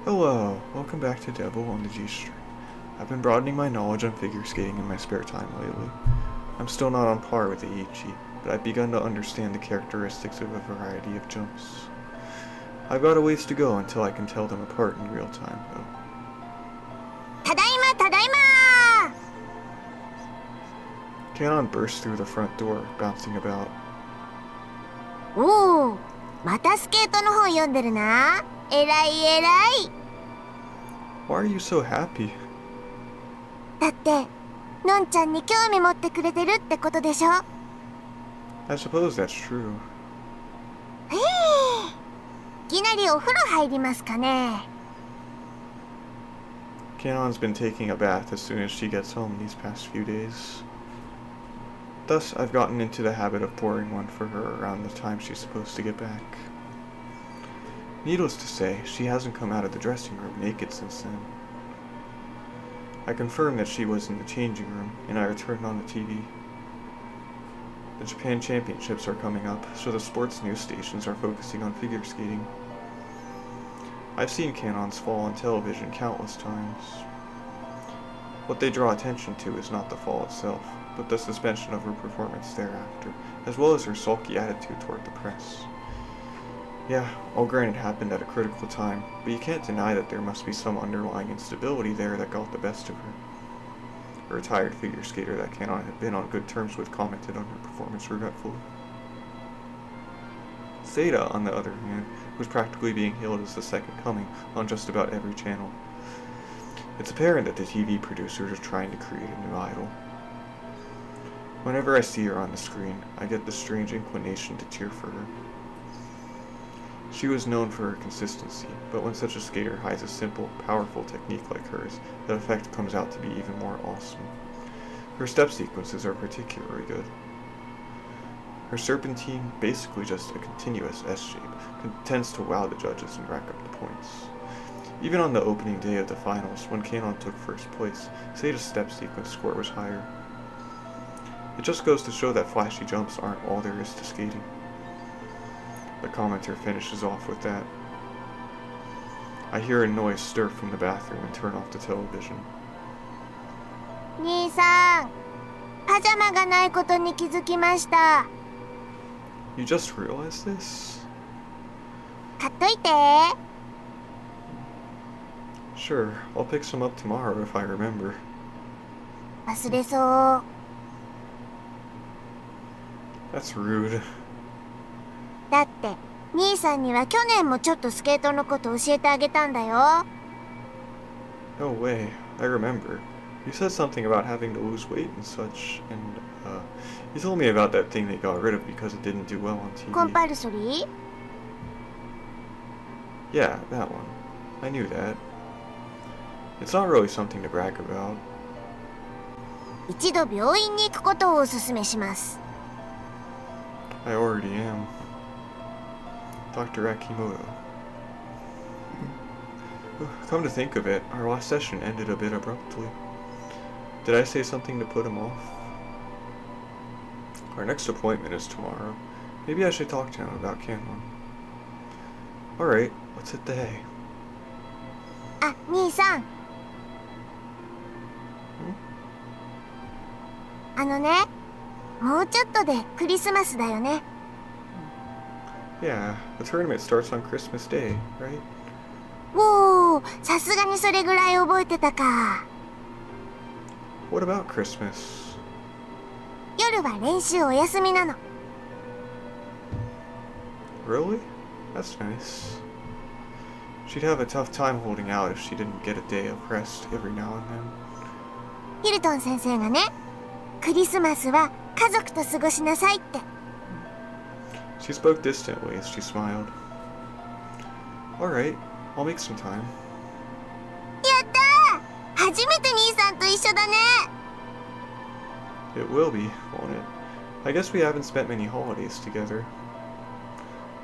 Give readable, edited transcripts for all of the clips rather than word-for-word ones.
Hello, welcome back to Devil on the G-String. I've been broadening my knowledge on figure skating in my spare time lately. I'm still not on par with Eicchi, but I've begun to understand the characteristics of a variety of jumps. I've got a ways to go until I can tell them apart in real time, though. Tadaima, tadaima! Kanon burst through the front door, bouncing about. Ooh, またスケートの本読んでるな。えらいえらい。Why are you so happy? だって、のんちゃんに興味持ってくれてるってことでしょ。I suppose that's true. いきなりお風呂入りますかね。Kanon's been taking a bath as soon as she gets home these past few days. Thus, I've gotten into the habit of pouring one for her around the time she's supposed to get back. Needless to say, she hasn't come out of the dressing room naked since then. I confirmed that she was in the changing room, and I turned on the TV. The Japan Championships are coming up, so the sports news stations are focusing on figure skating. I've seen Kanons fall on television countless times. What they draw attention to is not the fall itself, but the suspension of her performance thereafter, as well as her sulky attitude toward the press. Yeah, all grant it happened at a critical time, but you can't deny that there must be some underlying instability there that got the best of her. A retired figure skater that Kanon had been on good terms with commented on her performance regretfully. Seda, on the other hand, was practically being hailed as the second coming on just about every channel. It's apparent that the TV producers are trying to create a new idol. Whenever I see her on the screen, I get the strange inclination to cheer for her. She was known for her consistency, but when such a skater hides a simple, powerful technique like hers, the effect comes out to be even more awesome. Her step sequences are particularly good. Her serpentine, basically just a continuous S-shape, tends to wow the judges and rack up the points. Even on the opening day of the finals, when Kanon took first place, Seda's step sequence score was higher. It just goes to show that flashy jumps aren't all there is to skating. The commenter finishes off with that. I hear a noise stir from the bathroom and turn off the television. 兄さん、パジャマがないことに気づきました。You just realized this? 買っといて。Sure, I'll pick some up tomorrow if I remember. 忘れそう。That's rude. だって、兄さんには去年もちょっとスケートのこと教えてあげたんだよ。No way, I remember. You said something about having to lose weight and such, and, you told me about that thing they got rid of because it didn't do well on TV. コンパルソリー？ Yeah, that one. I knew that. It's not really something to brag about. 一度病院に行くことをお勧めします。I already am. Dr. Akimoto. Come to think of it, our last session ended a bit abruptly. Did I say something to put him off? Our next appointment is tomorrow. Maybe I should talk to him about Kanon. Alright, what's it today? あ、兄さん。ね、もうちょっとでクリスマスだよね。Yeah, the tournament starts on Christmas Day, right? おお、さすがにそれぐらい覚えてたか。What about Christmas? 夜は練習お休みなの。Really? That's nice. She'd have a tough time holding out if she didn't get a day of rest every now and then. ヒルトン先生がね、クリスマスは家族と過ごしなさいって。She spoke distantly as she smiled. Alright, I'll make some time. やったー！初めて兄さんと一緒だね。It will be, won't it? I guess we haven't spent many holidays together.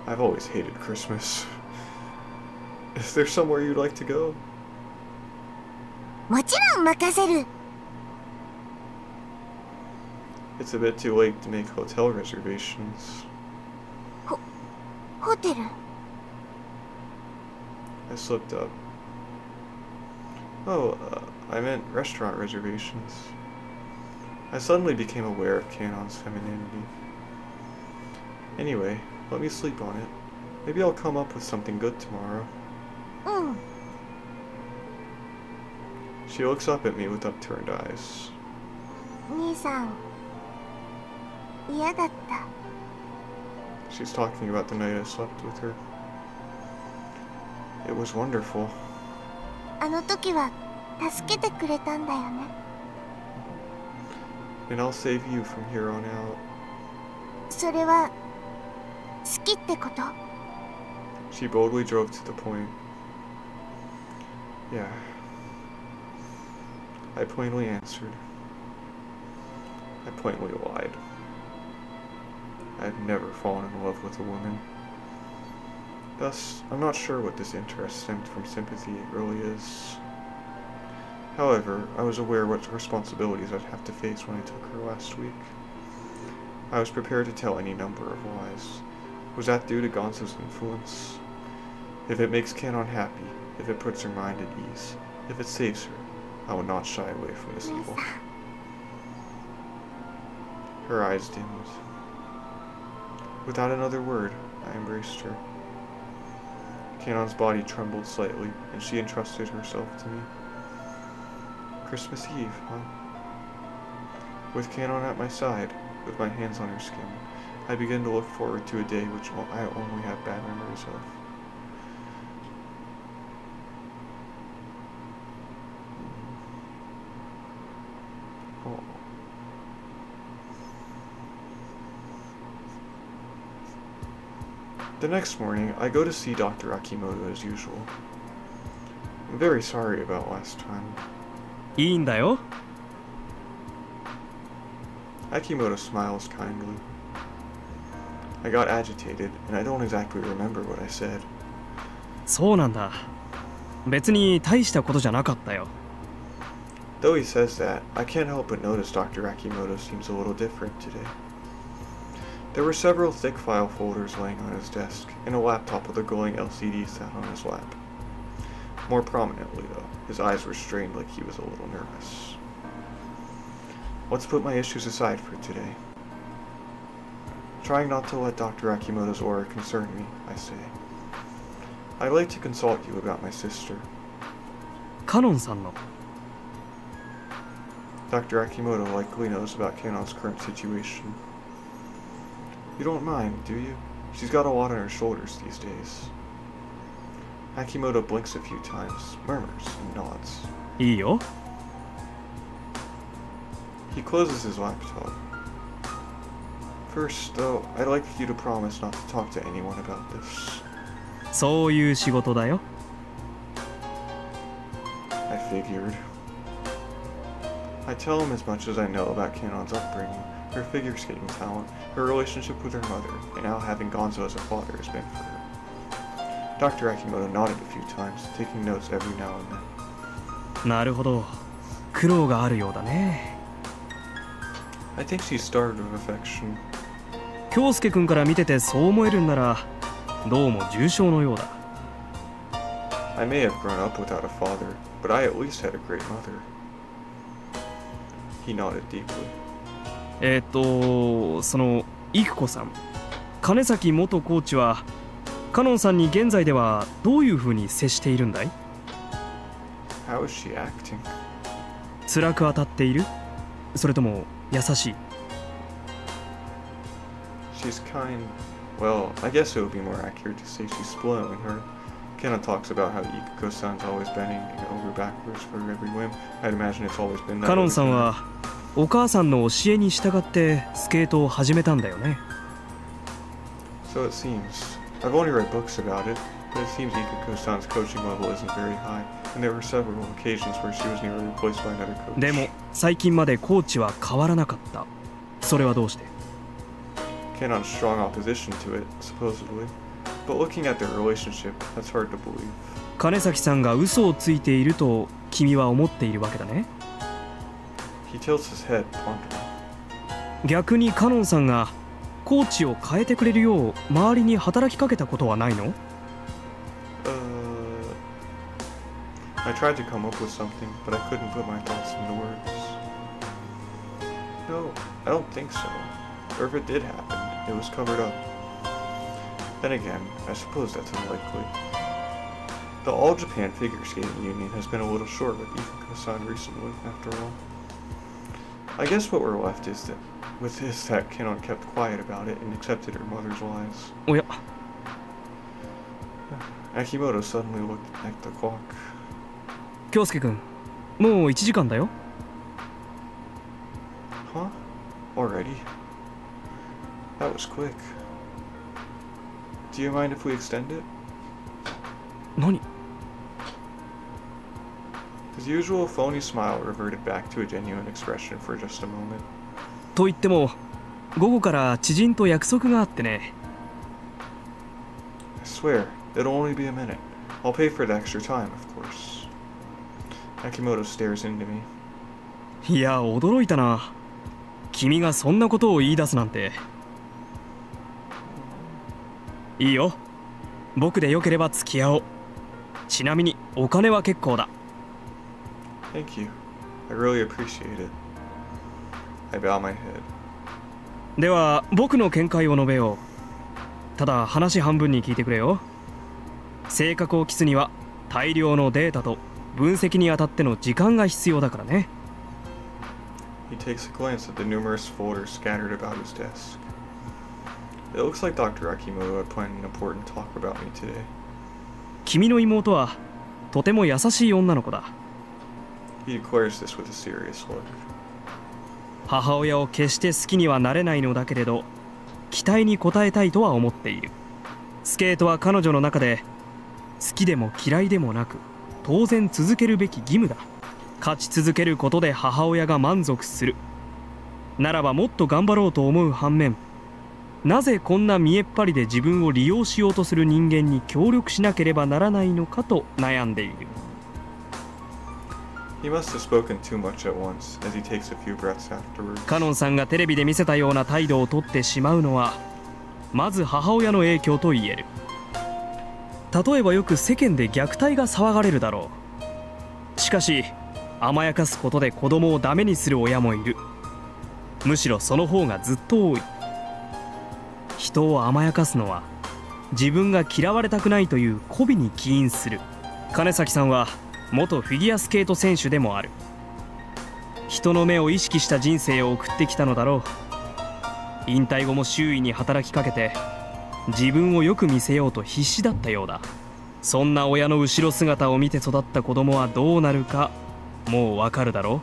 I've always hated Christmas. Is there somewhere you'd like to go? もちろん任せる。It's a bit too late to make hotel reservations. ホテル？ I slipped up. Oh, I meant restaurant reservations. I suddenly became aware of Kanon's femininity. Anyway, let me sleep on it. Maybe I'll come up with something good tomorrow. She looks up at me with upturned eyes. 兄さん、嫌だった。 She's talking about the night I slept with her. It was wonderful. あの時は助けてくれたんだよね。 And I'll save you from here on out. それは好きってこと？ She boldly drove to the point. Yeah. I plainly answered. I plainly lied. I had never fallen in love with a woman. Thus, I'm not sure what this interest stemmed from sympathy really is. However, I was aware what responsibilities I'd have to face when I took her last week. I was prepared to tell any number of lies. Was that due to Gonzo's influence? If it makes Kanon happy, if it puts her mind at ease, if it saves her, I will not shy away from this evil. Her eyes dimmed. Without another word, I embraced her. Kanon's body trembled slightly, and she entrusted herself to me. Christmas Eve, huh? With Kanon at my side, with my hands on her skin, I began to look forward to a day which I only have bad memories of. Oh. The next morning, I go to see Dr. Akimoto as usual. I'm very sorry about last time. いいんだよ。 Akimoto smiles kindly. I got agitated, and I don't exactly remember what I said. そうなんだ。別に大したことじゃなかったよ。 Though he says that, I can't help but notice Dr. Akimoto seems a little different today. There were several thick file folders laying on his desk, and a laptop with a glowing LCD sat on his lap. More prominently, though, his eyes were strained like he was a little nervous. Let's put my issues aside for today. Trying not to let Dr. Akimoto's aura concern me, I say. I'd like to consult you about my sister. カノンさんの。 Dr. Akimoto likely knows about Kanon's current situation. You don't mind, do you? She's got a lot on her shoulders these days. Akimoto blinks a few times, murmurs, and nods. いいよ。 He closes his laptop. First, though, I'd like you to promise not to talk to anyone about this. そういう仕事だよ。 I figured. I tell him as much as I know about Kanon's upbringing, her figure skating talent, her relationship with her mother, and how having Gonzo as a father has been for her. Dr. Akimoto nodded a few times, taking notes every now and then. なるほど。苦労があるようだね。 I think she's starved of affection. 京介君から見ててそう思えるんなら、どうも重症のようだ。 I may have grown up without a father, but I at least had a great mother. He nodded deeply. そのIkukoさん、金崎元コーチはカノンさんに現在ではどういう風に接しているんだい？ How is she acting? 辛く当たっている？それとも優しい？ She's kind. Well, I guess it would be more accurate to say she's spoiling her. Kanon talks about how Ikuko-san's always bending over backwards for every whim. I'd imagine it's always been that. カノンさんはお母さんの教えに従ってスケートを始めたんだよね。 So it seems. I've only read books about it, but it seems Ikuko-san's coaching level isn't very high, and there were several occasions where she was nearly replaced by another coach. でも最近までコーチは変わらなかった。それはどうして？ Kanon's strong opposition to it, supposedly. But looking at their relationship, that's hard to believe. 金崎さんが嘘をついていると君は思っているわけだね。 He tilts his head, pondering. 逆にカノンさんがコーチを変えてくれるよう周りに働きかけたことはないの？ I tried to come up with something, but I couldn't put my thoughts into words. No, I don't think so. Or if it did happen, it was covered up. Then again, I suppose that's unlikely. The All Japan Figure Skating Union has been a little short with Ikuko-san recently, after all. I guess what we're left is that Kanon kept quiet about it and accepted her mother's lies.おや、Akimoto suddenly looked at the clock. 京介くん、もう1時間だよ。Huh? Already? That was quick. Do you mind if we extend it? 何？ His usual phony smile reverted back to a genuine expression for just a moment. と言っても、午後から知人と約束があってね。I swear, it'll only be a minute. I'll pay for the extra time, of course. Akimoto stares into me. いや、驚いたな。君がそんなことを言い出すなんて。いいよ。僕でよければ付き合おう。ちなみにお金は結構だ。Thank you. I really appreciate it. I bow my head. では僕の見解を述べよう。ただ話半分に聞いてくれよ。性格を期すには大量のデータと分析にあたっての時間が必要だからね。He takes a glance at the numerous folders scattered about his desk. It looks like Dr. Akimoto had planned an important talk about me today. 君の妹はとても優しい女の子だ。He declares this with a serious look. 母親を決して好きにはなれないのだけれど、期待に応えたいとは思っている。スケートは彼女の中で好きでも嫌いでもなく、当然続けるべき義務だ。勝ち続けることで母親が満足する。ならばもっと頑張ろうと思う反面、なぜこんな見えっ張りで自分を利用しようとする人間に協力しなければならないのかと悩んでいる。He must have spoken too much at once, as he takes a few breaths afterwards. カノンさんがテレビで見せたような態度をとってしまうのは、まず母親の影響と言える。例えばよく世間で虐待が騒がれるだろう。しかし甘やかすことで子供をダメにする親もいる。むしろその方がずっと多い。人を甘やかすのは自分が嫌われたくないという媚びに起因する。金崎さんは元フィギュアスケート選手でもある。人の目を意識した人生を送ってきたのだろう。引退後も周囲に働きかけて自分をよく見せようと必死だったようだ。そんな親の後ろ姿を見て育った子供はどうなるかもうわかるだろ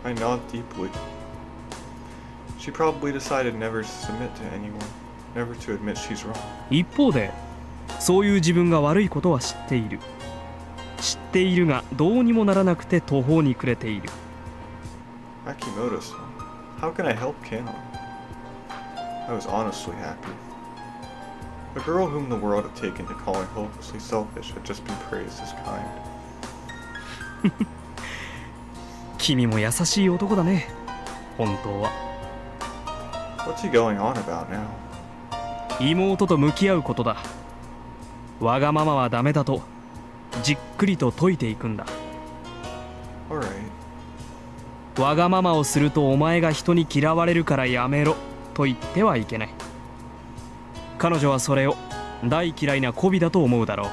う。I nod deeply. She probably decided never to submit to anyone, never to admit she's wrong. 一方でそういう自分が悪いことは知っている。知っているがどうにもならなくて途方に暮れている。Akimoto-san, how can I help Kanon? I was honestly happy. A girl whom the world had taken to calling hopelessly selfish had just been praised as kind. 君も優しい男だね、本当は。What's he going on about now? 妹と向き合うことだ。わがままはダメだとじっくりと説いていくんだ。Alright. わがままをするとお前が人に嫌われるからやめろと言ってはいけない。彼女はそれを大嫌いな媚びだと思うだろ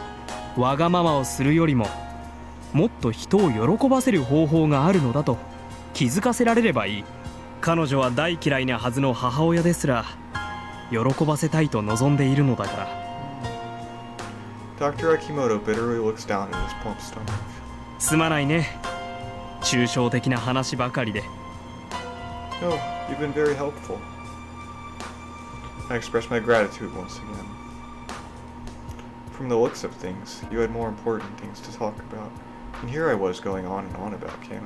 う。わがままをするよりももっと人を喜ばせる方法があるのだと気づかせられればいい。彼女は大嫌いなはずの母親ですら喜ばせたいと望んでいるのだから。Dr. Akimoto bitterly looks down at his plump stomach. すまないね、抽象的な話ばかりで。No, you've been very helpful. I express my gratitude once again. From the looks of things, you had more important things to talk about, and here I was going on and on about Kanon.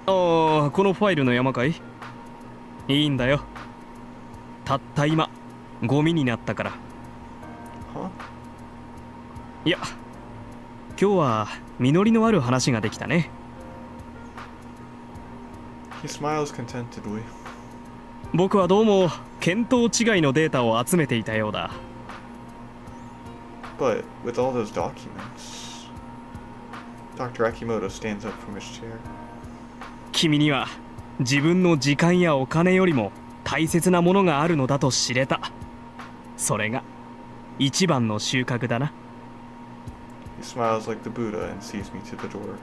ああ、このファイルの山かい？いいんだよ。たった今ゴミになったから。Huh? いや、今日は実りのある話ができたね。He smiles contentedly. 僕はどうも見当違いのデータを集めていたようだ。But with all those documents... Dr. Akimoto stands up from his chair. 君には自分の時間やお金よりも大切なものがあるのだと知れた。それが一番の収穫だな。He smiles like the Buddha and sees me to the door.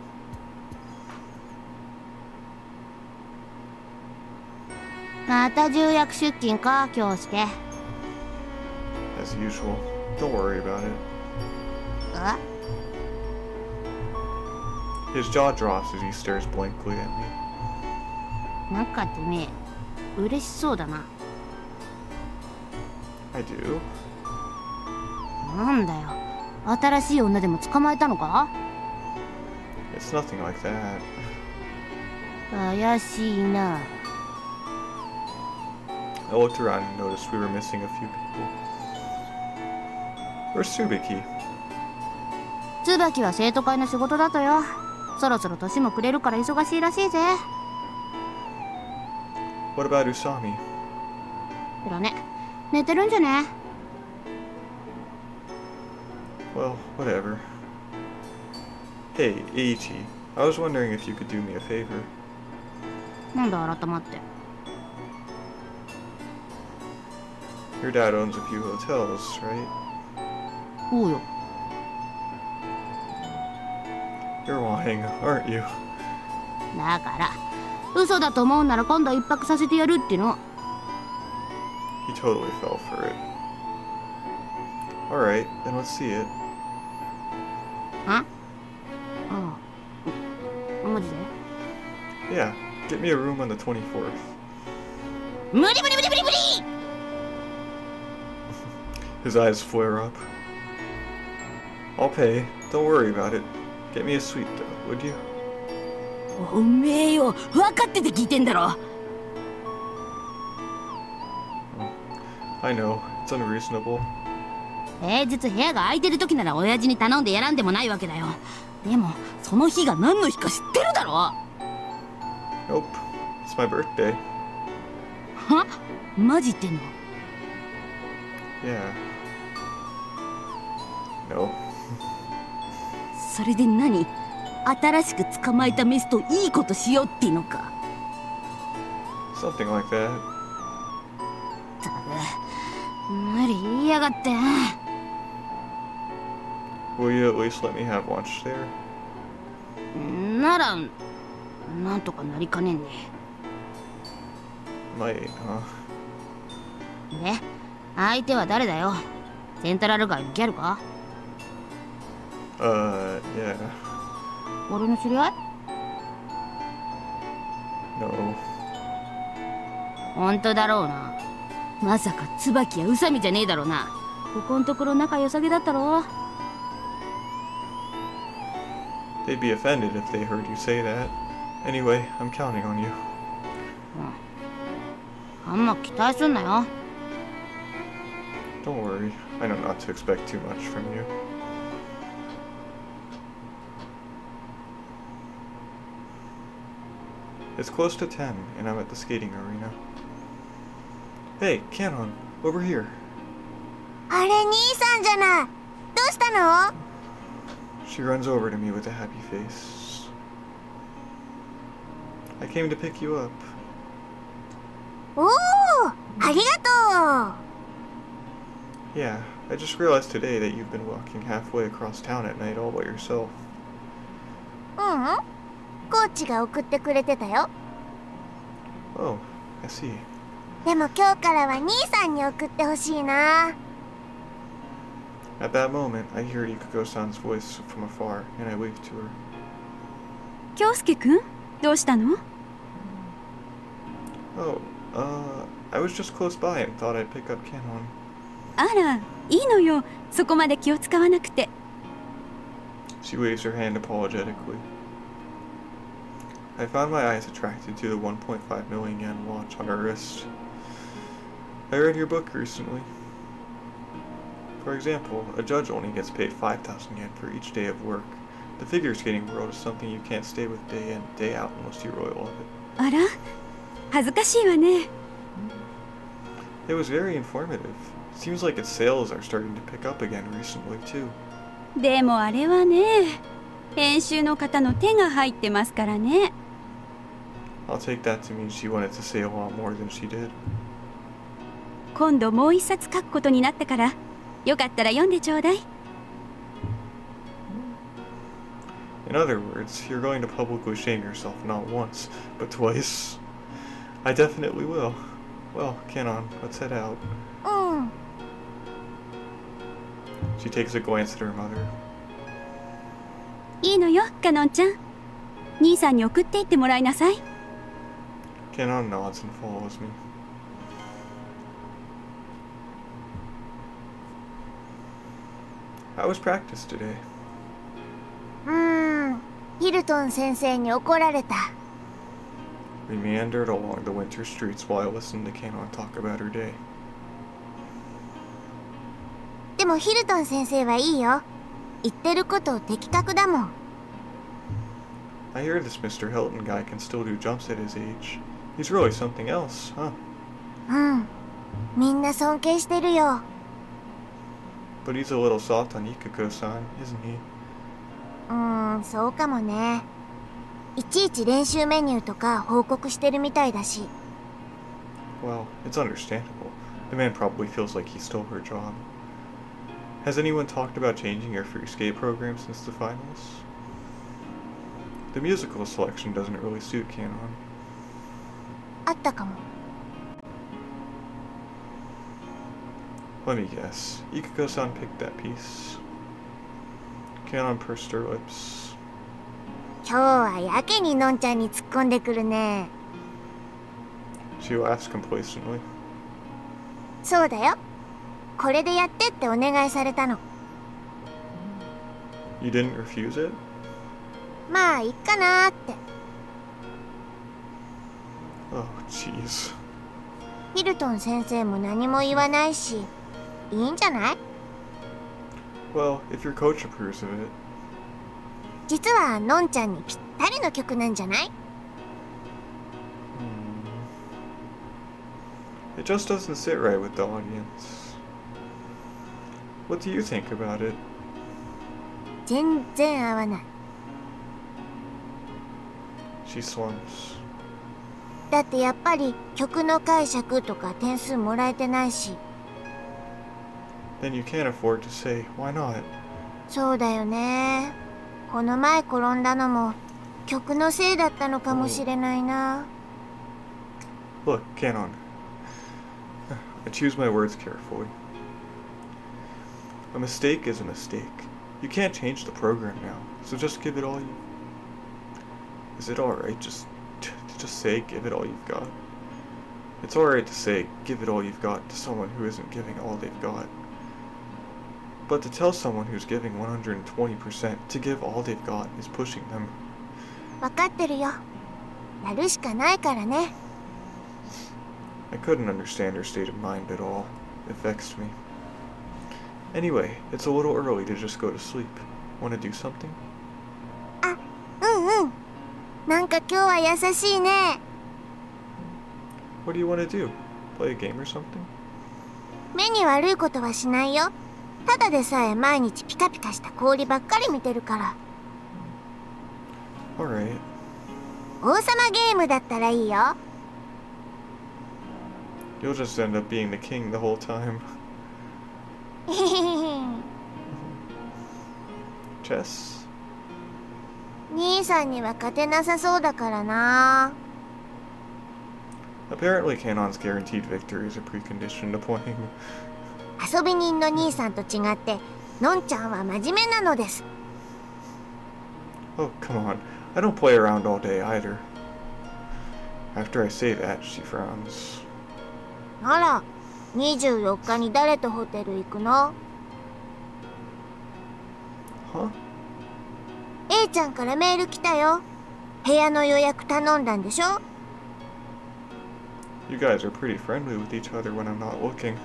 また重役出勤か、京介。As usual. Don't worry about it. あ His jaw drops as he stares blankly at me. なんかてめえ、嬉しそうだな。I do? なんだよ、新しい女でも捕まえたのか？ It's nothing like that. 怪しいな。I looked around and noticed we were missing a few people. Where's Tsubaki? 椿は生徒会の仕事だとよ。そろそろ年も暮れるから忙しいらしいぜ。What about Usami? だね、寝てるんじゃね？ Well, whatever. Hey, Eicchi, I was wondering if you could do me a favor. なんだ改まって。Your dad owns a few hotels, right? おうよ。You're lying, aren't you? だから嘘だと思うなら今度一泊させてやるっての。 He totally fell for it. Alright, then let's see it. ああ、マジで？ Yeah, get me a room on the 24th. 無理無理無理無理無理！ His eyes flare up. I'll pay, don't worry about it. Get me a suite though, would you? おめえよ、分かってて聞いてんだろ。I know, it's unreasonable. 平日部屋が空いてる時なら親父に頼んでやらんでもないわけだよ。でもその日が何の日か知ってるだろ。 Nope, it's my birthday. は？マジ言ってんの？ Yeah. No. それで何？新しく捕まえたメスといいことしようってのか。 Something like that. ったく無理言いやがって。 Will you at least let me have lunch there? ならなんとかなりかねんね。 Might, huh? で、相手は誰だよ？セントラル街のギャルか？ Yeah. 俺の知り合い？ No. 本当だろうな。まさか椿や宇佐美じゃねえだろうな。ここんところ仲良さげだったろ。 They'd be offended if they heard you say that. Anyway, I'm counting on you. あんま期待すんなよ。 Don't worry, I know not to expect too much from you. It's close to 10, and I'm at the skating arena. Hey, Kanon, over here. あれ兄さんじゃない。どうしたの？ She runs over to me with a happy face. I came to pick you up. おお、ありがとう。 Yeah, I just realized today that you've been walking halfway across town at night all by yourself. ううん、コーチが送ってくれてたよ。 Oh, I see. でも今日からは兄さんに送ってほしいな。 At that moment, I hear Ikuko-san's voice from afar, and I wave to her. 京介くん、どうしたの？ Oh, I was just close by and thought I'd pick up Kanon. あら、いいのよ。そこまで気を使わなくて。 She waves her hand apologetically. I found my eyes attracted to the 1.5 million yen watch on her wrist. I read your book recently. For example, a judge only gets paid 5,000 yen for each day of work. The figure skating world is something you can't stay with day in, day out unless you're loyal of it. あら、恥ずかしいわね。 It was very informative. Seems like its sales are starting to pick up again recently, too. でもあれはね、編集の方の手が入ってますからね。I'll take that to mean she wanted to say a lot more than she did. 今度もう一冊書くことになったから、よかったら読んでちょうだい。In other words, you're going to publicly shame yourself not once, but twice. I definitely will. Well, Kanon, let's head out. うん。 She takes a glance at her mother. いいのよ、カノンちゃん。兄さんに送っていってもらいなさい。Kanon nods and follows me. How was practice today? ヒルトン先生に怒られた。 We meandered along the winter streets while I listened to Kanon talk about her day. でもヒルトン先生はいいよ。言ってること的確だもん。I hear this Mr. Hilton guy can still do jumps at his age. He's really something else, huh? うん。みんな尊敬してるよ。But he's a little soft on Ikuko-san, isn't he? そうかもね。いちいち練習メニューとか報告してるみたいだし。Well, it's understandable. The man probably feels like he stole her job. Has anyone talked about changing your free skate program since the finals? The musical selection doesn't really suit Kanon. あったかも。Let me guess. Ikuko-san picked that piece. Kanon pursed her lips. 今日はやけにのんちゃんに突っ込んでくるね。She laughs complacently. そうだよ。これでやってってお願いされたの。You didn't refuse it? まあいっかなーって。Oh, jeez. ヒルトン先生も何も言わないし、いいんじゃない？ Well, if your coach approves of it. 実はのんちゃんにぴったりの曲なんじゃない？ It just doesn't sit right with the audience. What do you think about it? 全然合わない。She slumps. だってやっぱり曲の解釈とか点数もらえてないし。 Then you can't afford to say, why not? そうだよね。この前転んだのも曲のせいだったのかもしれないな。Look, Kanon. I choose my words carefully. A mistake is a mistake. You can't change the program now, so just give it all you... Is it alright just say give it all you've got? It's alright to say give it all you've got to someone who isn't giving all they've got. But to tell someone who's giving 120% to give all they've got is pushing them. わかってるよ。やるしかないからね。I couldn't understand her state of mind at all. It vexed me. Anyway, it's a little early to just go to sleep. Want to do something? あ、うん。なんか今日は優しいね。What do you want to do? Play a game or something? 目に悪いことはしないよ。ただでさえ毎日ピカピカした氷ばっかり見てるから。Alright. 王様ゲームだったらいいよ。You'll just end up being the king the whole time. Chess? 兄さんには勝てなさそうだからな。 Apparently Kanon's guaranteed victory is a precondition to playing. 遊び人の兄さんと違ってのんちゃんは真面目なのです。 Oh, come on. I don't play around all day either. After I say that, she frowns. あら、24日に誰とホテル行くの？ Huh? A ちゃんからメール来たよ。部屋の予約頼んだんでしょ？ You guys are pretty friendly with each other when I'm not looking.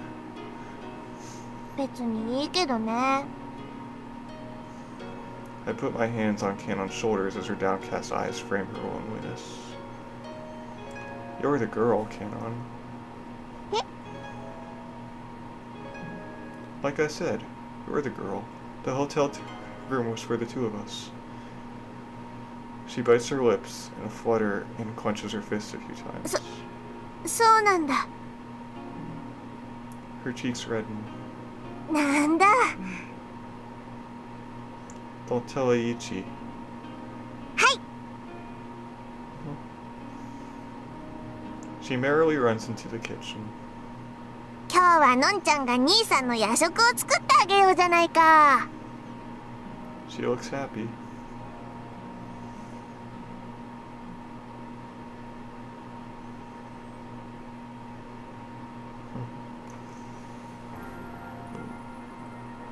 別にいいけどね。 I put my hands on Kanon's shoulders as her downcast eyes frame her loneliness. You're the girl, Kanon. え？ Like I said, you're the girl. The hotel room was for the two of us. She bites her lips in a flutter and clenches her fist a few times. そうなんだ。 Her cheeks redden. なんだ。 Don't tell Eicchi. はい。 She merrily runs into the kitchen. 今日はのんちゃんが兄さんの夜食を作ってあげようじゃないか。 She looks happy.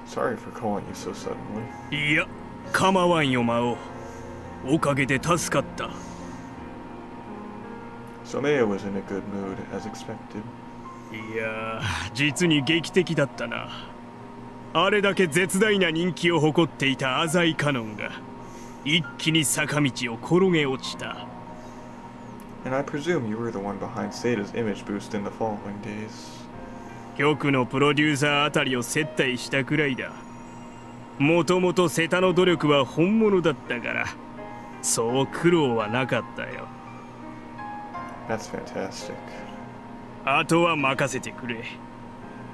Sorry for calling you so suddenly. いや、構わんよ魔王。おかげで助かった。Somea was in a good mood, as expected. いやー、実に劇的だったな。あれだけ絶大な人気を誇っていた浅井カノンが一気に坂道を転げ落ちた。And I presume you were the one behind Seida's image boost in the following days. 局のプロデューサーあたりを接待したくらいだ。もともと瀬田の努力は本物だったから、そう苦労はなかったよ。That's fantastic. あとは任せてくれ。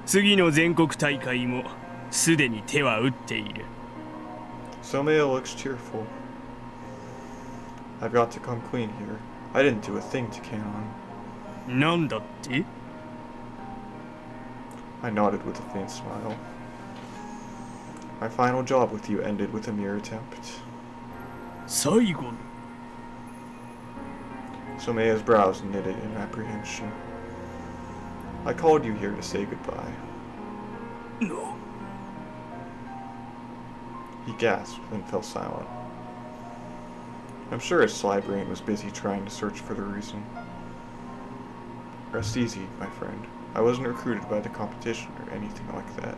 次の全国大会もすでに手は打っている。Somea looks cheerful. I've got to come clean here. I didn't do a thing to Kanon. なんだって？ I nodded with a faint smile. My final job with you ended with a mere attempt. 最後の。Somea's brows knitted in apprehension. I called you here to say goodbye. No. He gasped, then fell silent. I'm sure his sly brain was busy trying to search for the reason. Rest easy, my friend. I wasn't recruited by the competition or anything like that.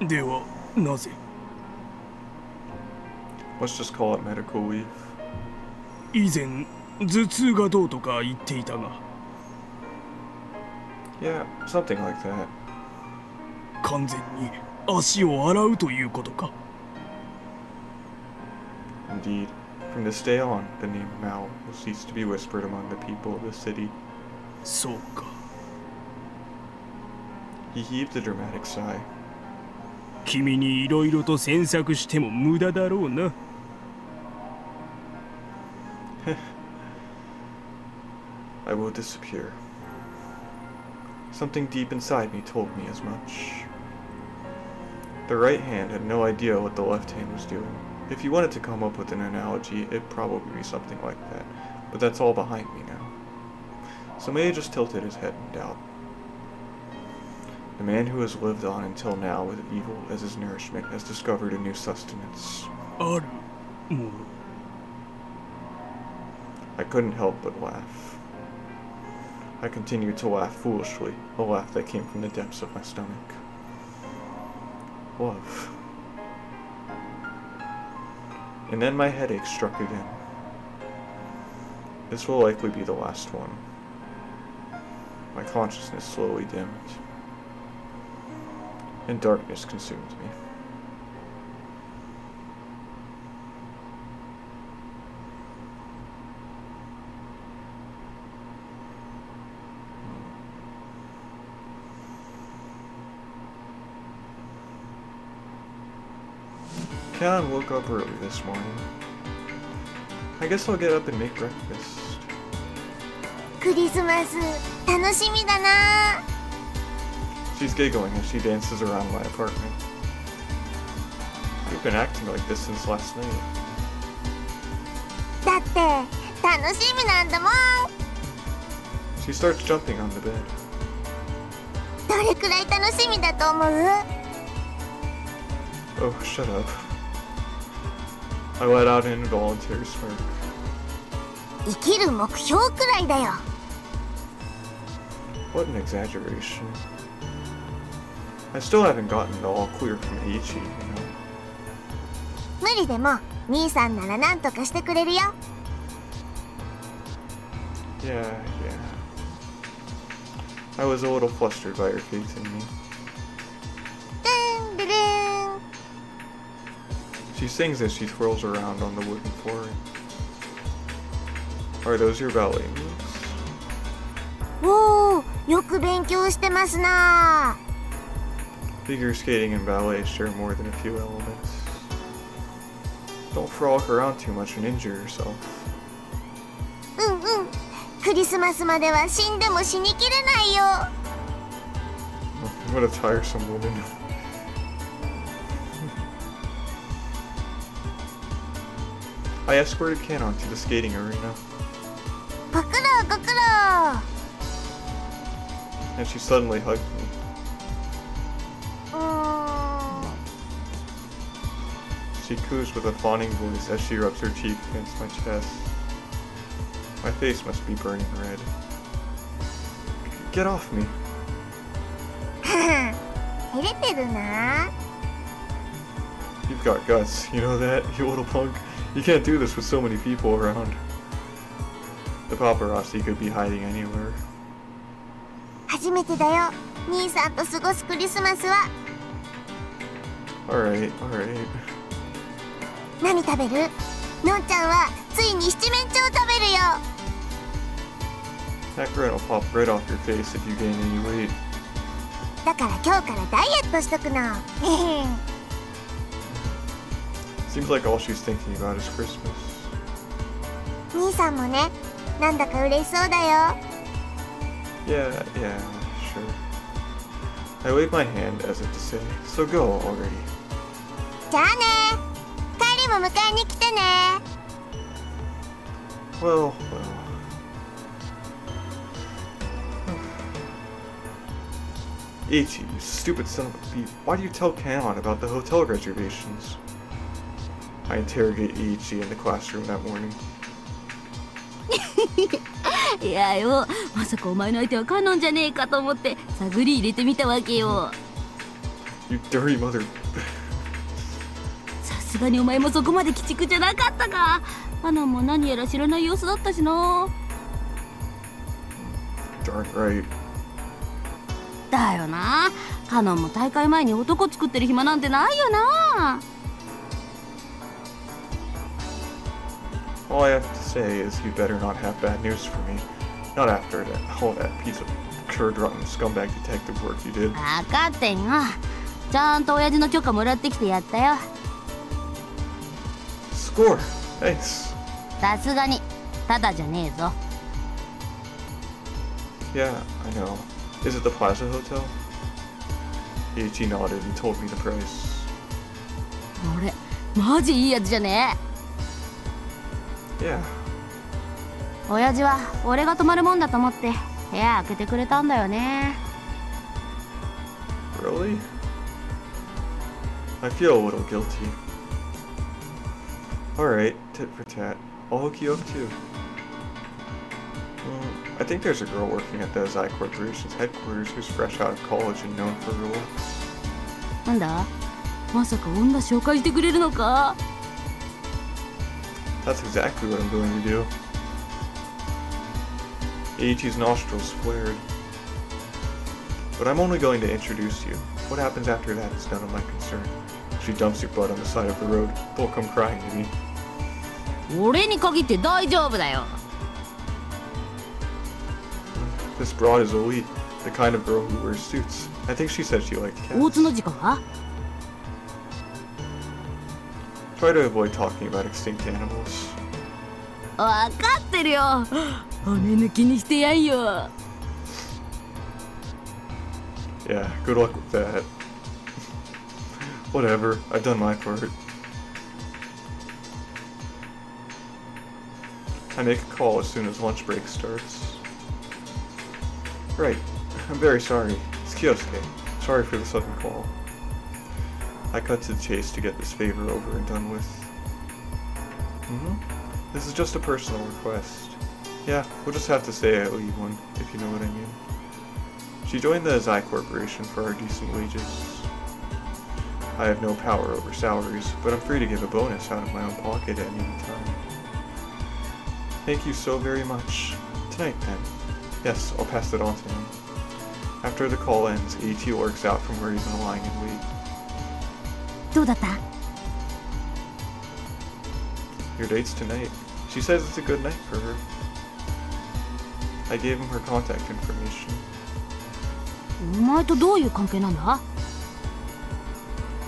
では、なぜ？ Let's just call it medical leave. 以前、頭痛がどうとか言っていたが。Yeah, something like that. 完全に足を洗うということか。Indeed, from this day on, the name Mao will cease to be whispered among the people of the city. そうか。He heaved a dramatic sigh. 君にいろいろと詮索しても無駄だろうな。I will disappear. Something deep inside me told me as much. The right hand had no idea what the left hand was doing. If you wanted to come up with an analogy, it'd probably be something like that. But that's all behind me now. Somea just tilted his head in doubt. The man who has lived on until now with evil as his nourishment has discovered a new sustenance. あるもの。I couldn't help but laugh. I continued to laugh foolishly, a laugh that came from the depths of my stomach. Love. And then my headache struck again. This will likely be the last one. My consciousness slowly dimmed, and darkness consumed me. Kanon woke up early this morning. I guess I'll get up and make breakfast. クリスマス楽しみだな。 She's giggling as she dances around my apartment. You've been acting like this since last night. だって楽しみなんだもん。 She starts jumping on the bed. どれくらい楽しみだと思う？ Oh, shut up. I let out an involuntary smirk. 生きる目標くらいだよ。 What an exaggeration. I still haven't gotten the all clear from Eicchi, you know. 無理でも兄さんなら何とかしてくれるよ。 Yeah. I was a little flustered by your faith in me. She sings as she twirls around on the wooden floor. Are those your ballet moves? おー、よく勉強してますな。 Figure skating and ballet share more than a few elements. Don't frolic around too much and injure yourself. うんうん。クリスマスまでは死んでも死にきれないよ。What a tiresome woman. I escorted Kanon to the skating arena. ご苦労ご苦労。 And she suddenly hugged me. うーん。 She coos with a fawning voice as she rubs her cheek against my chest. My face must be burning red. Get off me. 照れてるな。 You've got guts, you know that, you little punk? You can't do this with so many people around. The paparazzi could be hiding anywhere. 初めてだよ。兄さんと過ごすクリスマスは。 Alright, alright. 何食べる？のんちゃんはついに七面鳥食べるよ。 That grin will pop right off your face if you gain any weight. だから今日からダイエットしとくの。 Seems like all she's thinking about is Christmas. 兄さんもね、なんだか嬉しそうだよ。 Yeah, sure. I wave my hand as if to say, so go already. じゃあね。帰りも迎えに来てね。 Well. Eicchi, you stupid son of a beef. Why do you tell Kanon about the hotel reservations? I interrogate Eicchi in the classroom that morning. いやよ、まさかお前の相手はカノンじゃねえかと思って探り入れてみたわけよ。 You dirty mother. さすがにお前もそこまで鬼畜じゃなかったか。カノンも何やら知らない様子だったしな。 Darn right. だよな。カノンも大会前に男作ってる暇なんてないよな。 All I have to say is you better not have bad news for me. Not after all that piece of curd-rotten scumbag detective work you did. 分かってんよ。ちゃんと親父の許可もらってきてやったよ。 Score! Thanks. さすがにただじゃねえぞ。 Yeah, I know. Is it the Plaza Hotel? Eicchi nodded and told me the price. 俺マジいいやつじゃねえ。 Yeah. 親父は俺が泊まるもんだと思って部屋開けてくれたんだよね。 Really? I feel a little guilty. Alright, tit for tat. I'll hook you up too. I think there's a girl working at the Zai Corporation's headquarters who's fresh out of college and known for her looks. なんだ？まさか女紹介してくれるのか？ That's exactly what I'm going to do. Eiichi's nostrils flared. But I'm only going to introduce you. What happens after that is none of my concern. She dumps your butt on the side of the road. Don't come crying to me. 俺に限って大丈夫だよ。 This broad is elite. The kind of girl who wears suits. I think she said she liked 大 cats. 津の時間は？ Try to avoid talking about extinct animals. わかってるよ。骨抜きにしてやんよ。 Yeah, good luck with that. Whatever, I've done my part. I make a call as soon as lunch break starts. Right, I'm very sorry. It's Kyousuke. Sorry for the sudden call. I cut to the chase to get this favor over and done with. This is just a personal request. Yeah, we'll just have to say I owe you one, if you know what I mean. She joined the Zai Corporation for our decent wages. I have no power over salaries, but I'm free to give a bonus out of my own pocket at any time. Thank you so very much. Tonight, then. Yes, I'll pass it on to him. After the call ends, Eicchi works out from where he's been lying in wait. どうだった？ Your date's tonight. She says it's a good night for her. I gave him her contact information. お前とどういう関係なんだ？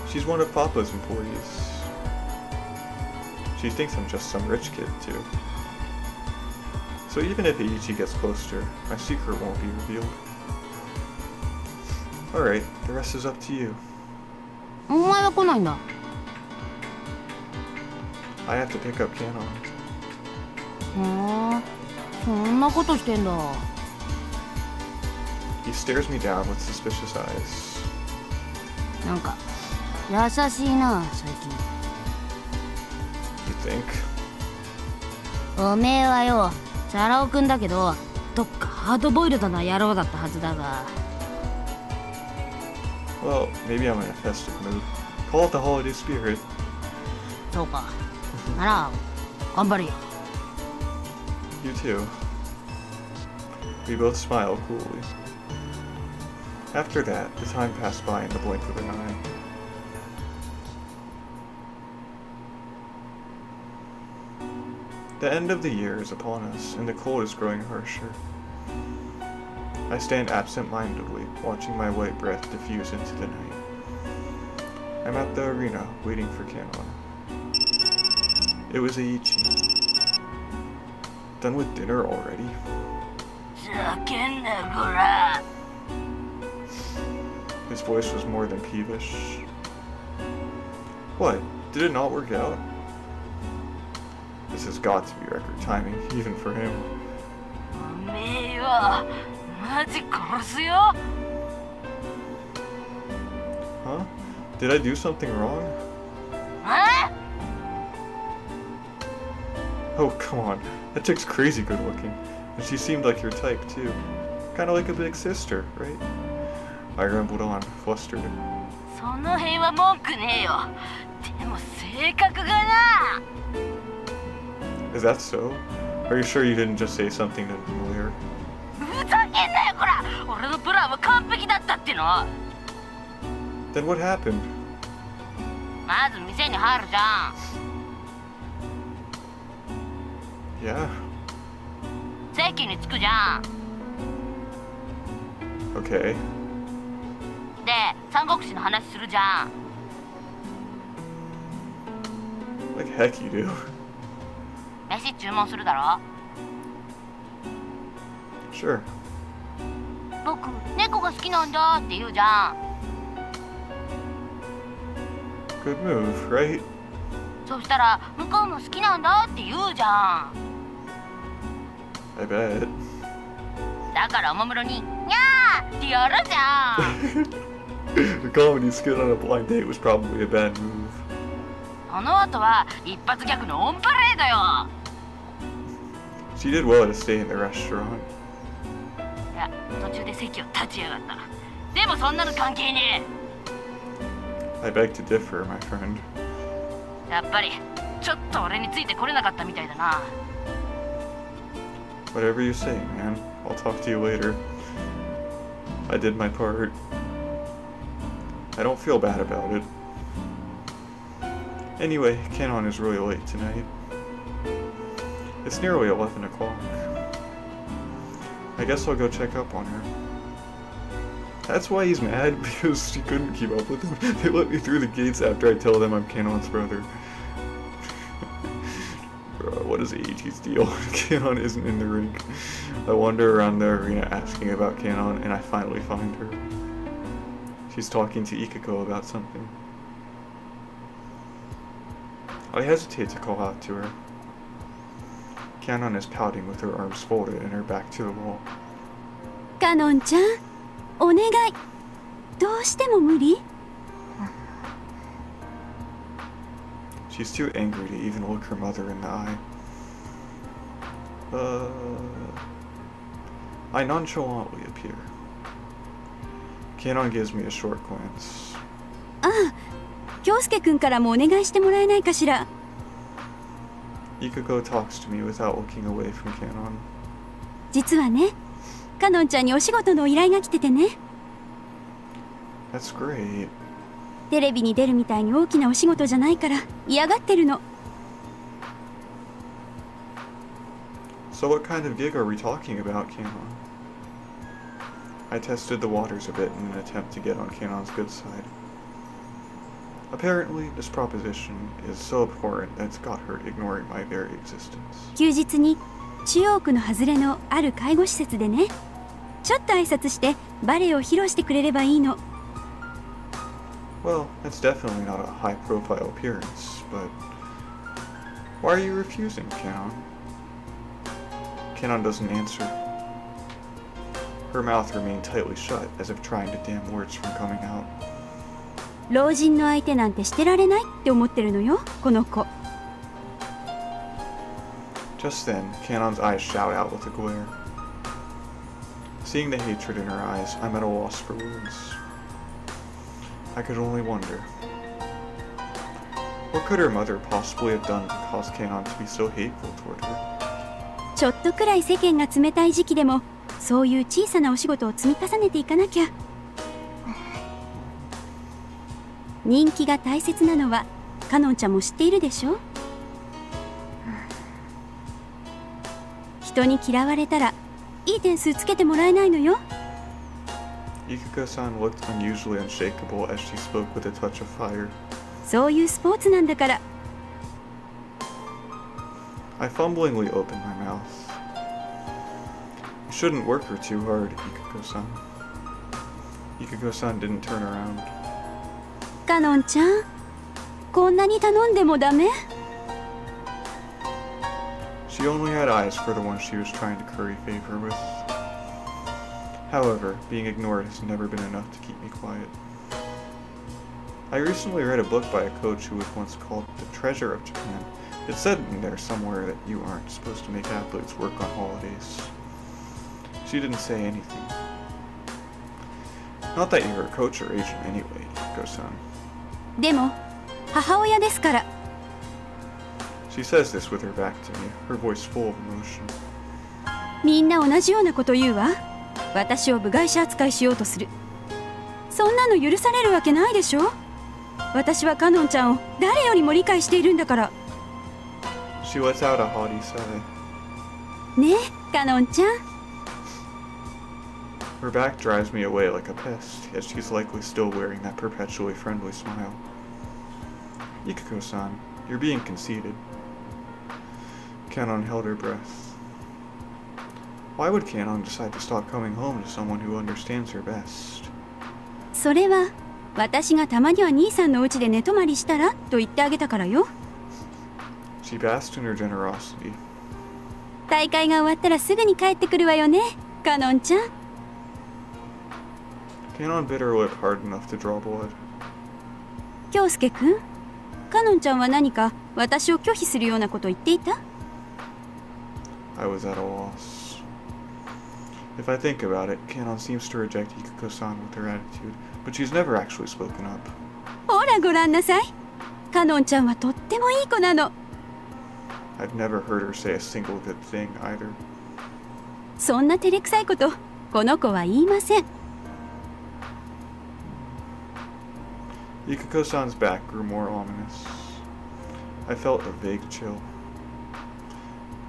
She's one of Papa's employees. She thinks I'm just some rich kid, too. So even if Eicchi gets close to her, my secret won't be revealed. Alright, the rest is up to you. お前は来ないんだ。 I have to pick up Kanon. へえ、そんなことしてんだ。 He stares me down with suspicious eyes. なんか優しいな最近。 You think? おめえはよ、チャラ男くんだけど、どっかハードボイルドな野郎だったはずだが。 Well, maybe I'm in a festive mood. Call it the holiday spirit. そうか。なら頑張るよ。 You too. We both smile coolly. After that, the time passed by in the blink of an eye. The end of the year is upon us, and the cold is growing harsher. I stand absent-mindedly, watching my white breath diffuse into the night. I'm at the arena, waiting for Kanon. It was Eicchi. Done with dinner already? His voice was more than peevish. What? Did it not work out? This has got to be record timing, even for him. Huh? Did I do something wrong? Oh, come on. That chick's crazy good looking. And she seemed like your type, too. Kinda like a big sister, right? I rambled on, flustered. Is that so? Are you sure you didn't just say something to the lawyer? Then what happened? Yeah. Okay. Like heck you do. Sure. Good move, right? そしたら向こうも好きなんだって言うじゃん。 I bet. だからおもむろに、にゃーってやるじゃん。 The comedy skit on a blind date was probably a bad move. その後は一発ギャグのオンパレードよ。 She did well to stay in the restaurant. いや、途中で席を立ちやがった。でもそんなの関係ねえ。 I beg to differ, my friend. やっぱりちょっと俺についてこれなかったみたいだな。 Whatever you say, man. I'll talk to you later. I did my part. I don't feel bad about it. Anyway, Kanon is really late tonight. It's nearly 11 o'clock. I guess I'll go check up on her. That's why he's mad, because she couldn't keep up with him. They let me through the gates after I tell them I'm Kanon's brother. Bro, what is Eiichi's deal? Kanon isn't in the rink. I wander around the arena asking about Kanon, and I finally find her. She's talking to Ikuko about something. I hesitate to call out to her. Kanon is pouting with her arms folded and her back to the wall. Kanon ちゃん、お願い。どうしても無理？ She's too angry to even look her mother in the eye. I nonchalantly appear. Kanon gives me a short glance. ああ、京介くんからもお願いしてもらえないかしら。 Ikuko talks to me without looking away from Kanon. 実はね、カノンちゃんにお仕事の依頼が来ててね。 That's great. テレビに出るみたいに大きなお仕事じゃないから嫌がってるの。So what kind of gig are we talking about, Kanon? I tested the waters a bit in an attempt to get on Kanon's good side. Apparently, this proposition is so abhorrent that it's got her ignoring my very existence. 休日に中央区の外れのある介護施設でね、ちょっと挨拶してバレエを披露してくれればいいの。Well, that's definitely not a high-profile appearance, but why are you refusing, Kanon? Kanon doesn't answer. Her mouth remained tightly shut, as if trying to dam words from coming out. 老人の相手なんてしてられないって思ってるのよ、この子。Just then, Kanon's eyes shot out with a glare. Seeing the hatred in her eyes, I'm at a loss for words. I could only wonder. What could her mother possibly have done to cause Kanon to be so hateful toward her? ちょっとくらい世間が冷たい時期でも、そういう小さなお仕事を積み重ねていかなきゃ。人気が大切なのはカノンちゃんも知っているでしょ。人に嫌われたらいい点数つけてもらえないのよ。Ikuko-san looked unusually unshakable as she spoke with a touch of fire. そういうスポーツなんだから。I fumblingly opened my mouth. You shouldn't work her too hard, Ikuko-san. Ikuko-san didn't turn around. カノンちゃん、こんなに頼んでもダメ？ She only had eyes for the one she was trying to curry favor with. However, being ignored has never been enough to keep me quiet. I recently read a book by a coach who was once called the Treasure of Japan. It said in there somewhere that you aren't supposed to make athletes work on holidays. She didn't say anything. Not that you're a coach or agent anyway, Ikuko-san. でも母親ですから。 She says this with her back to me, her voice full of emotion. みんな同じようなこと言うわ。私を部外者扱いしようとする。そんなの許されるわけないでしょ。私はカノンちゃんを誰よりも理解しているんだから。 She lets out a haughty sigh. ねえ、カノンちゃん。 Her back drives me away like a pest, as she's likely still wearing that perpetually friendly smile. Ikuko-san, you're being conceited. Kanon held her breath. Why would Kanon decide to stop coming home to someone who understands her best? それは私がたまには兄さんの家で寝泊まりしたらと言ってあげたからよ。 She basked in her generosity. 大会が終わったらすぐに帰ってくるわよね、カノンちゃん。 Kanon bit her lip hard enough to draw blood. 京介くん、カノンちゃんは何か私を拒否するようなこと言っていた？ I was at a loss. If I think about it, Kanon seems to reject Ikuko-san with her attitude, but she's never actually spoken up. ほらごらんなさい。カノンちゃんはとってもいい子なの。 I've never heard her say a single good thing either. そんな照れくさいことこの子は言いません。 Ikuko-san's back grew more ominous. I felt a vague chill.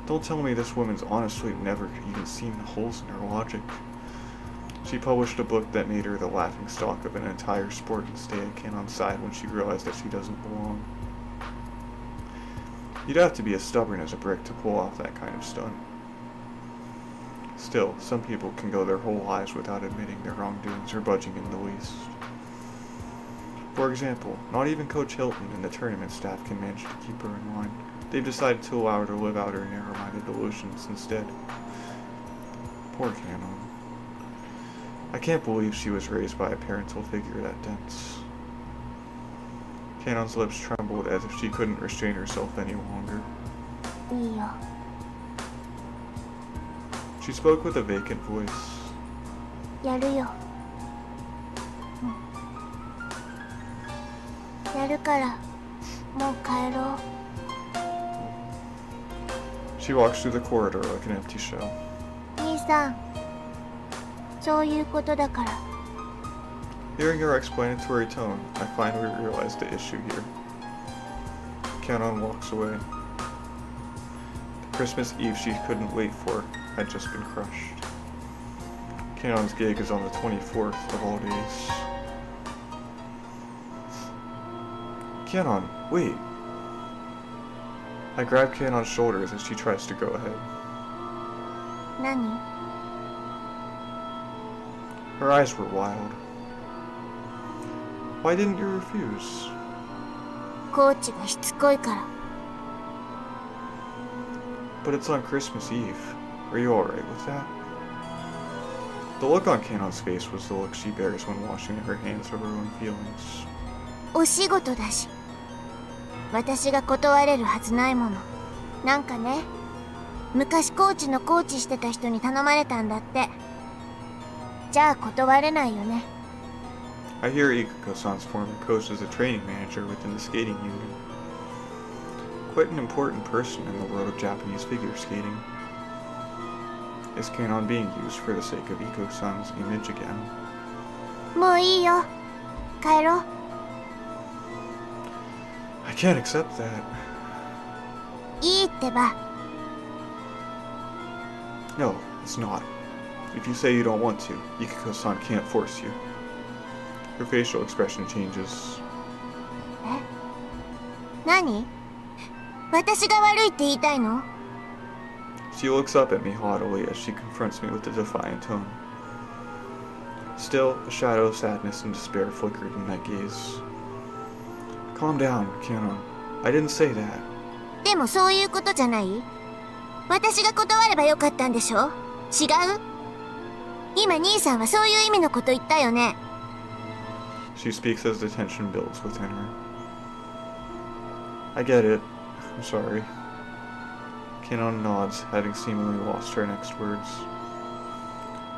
Don't tell me this woman's honestly never even seen the holes in her logic. She published a book that made her the laughingstock of an entire sport and stay at Kanon's side when she realized that she doesn't belong. You'd have to be as stubborn as a brick to pull off that kind of stunt. Still, some people can go their whole lives without admitting their wrongdoings or budging in the least. For example, not even Coach Hilton and the tournament staff can manage to keep her in line. They've decided to allow her to live out her narrow-minded delusions instead. Poor Kanon. I can't believe she was raised by a parental figure that dense. Kanon's lips trembled as if she couldn't restrain herself any longer. いいよ。 She spoke with a vacant voice. やるよ。やるから、もう帰ろう。 She walks through the corridor like an empty shell. 兄さん、そういうことだから。 Hearing her explanatory tone, I finally realized the issue here. Kanon walks away. Christmas Eve she couldn't wait for had just been crushed. Kanon's gig is on the 24th of all days. Kanon, wait! I grab Kanon's shoulders as she tries to go ahead. 何？ Her eyes were wild. Why didn't you refuse? コーチがしつこいから。 But it's on Christmas Eve. Are you alright with that? The look on Kanon's face was the look she bears when washing her hands of her own feelings. お仕事だし。私が断れるはずないもの。なんかね、昔コーチのコーチしてた人に頼まれたんだって。じゃあ断れないよね。 I hear Ikuko-san's former coach is a training manager within the skating union. Quite an important person in the world of Japanese figure skating. Is Kanon being used for the sake of Ikuko-san's image again? もういいよ。帰ろう。 I can't accept that. いいってば。 No, it's not. If you say you don't want to, Ikuko-san can't force you. Her facial expression changes. え？何？私が悪いって言いたいの？ She looks up at me haughtily as she confronts me with a defiant tone. Still, a shadow of sadness and despair flickered in that gaze. Calm down, Kanon. I didn't say that. でもそういうことじゃない？私が断ればよかったんでしょ？違う？今兄さんはそういう意味のこと言ったよね。 She speaks as the tension builds within her. I get it. I'm sorry. Kanon nods, having seemingly lost her next words.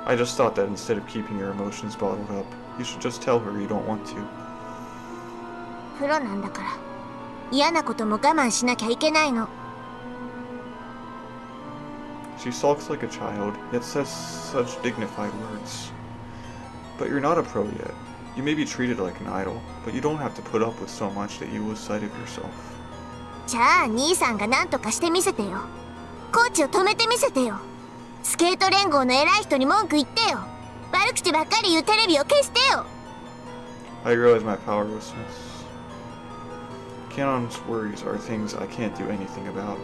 I just thought that instead of keeping your emotions bottled up, you should just tell her you don't want to. プロなんだから嫌なことも我慢しなきゃいけないの。 She sulks like a child, yet says such dignified words. But you're not a pro yet. You may be treated like an idol, but you don't have to put up with so much that you lose sight of yourself. じゃあ兄さんが何とかしてみせてよ。コーチを止めてみせてよ。スケート連合の偉い人に文句言ってよ。悪口ばっかり言うテレビを消してよ。 I realize my powerlessness. Kanon's worries are things I can't do anything about.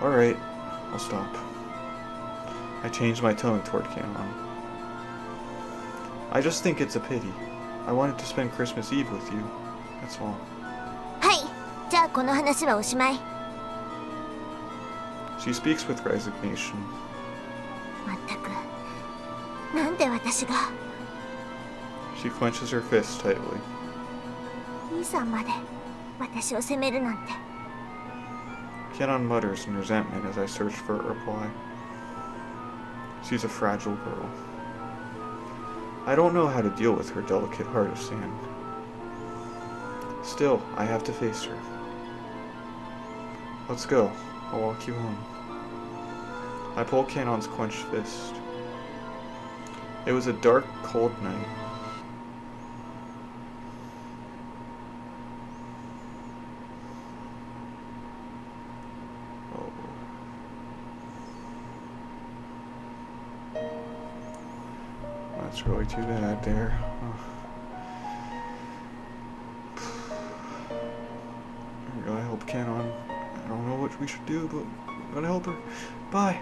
Alright, I'll stop. I changed my tone toward Kanon. I just think it's a pity. I wanted to spend Christmas Eve with you. That's all. はい。じゃあこの話はおしまい。 She speaks with resignation. まったく。なんで私が。 She clenches her fist tightly. 兄さんまで私を責めるなんて。 Kanon mutters in resentment as I search for a reply. She's a fragile girl. I don't know how to deal with her delicate heart of sand. Still, I have to face her. Let's go. I'll walk you home. I pull Kanon's clenched fist. It was a dark, cold night. Oh. That's really too bad there. I really hope Kanon. I don't know what we should do, but I'm gonna help her. Bye.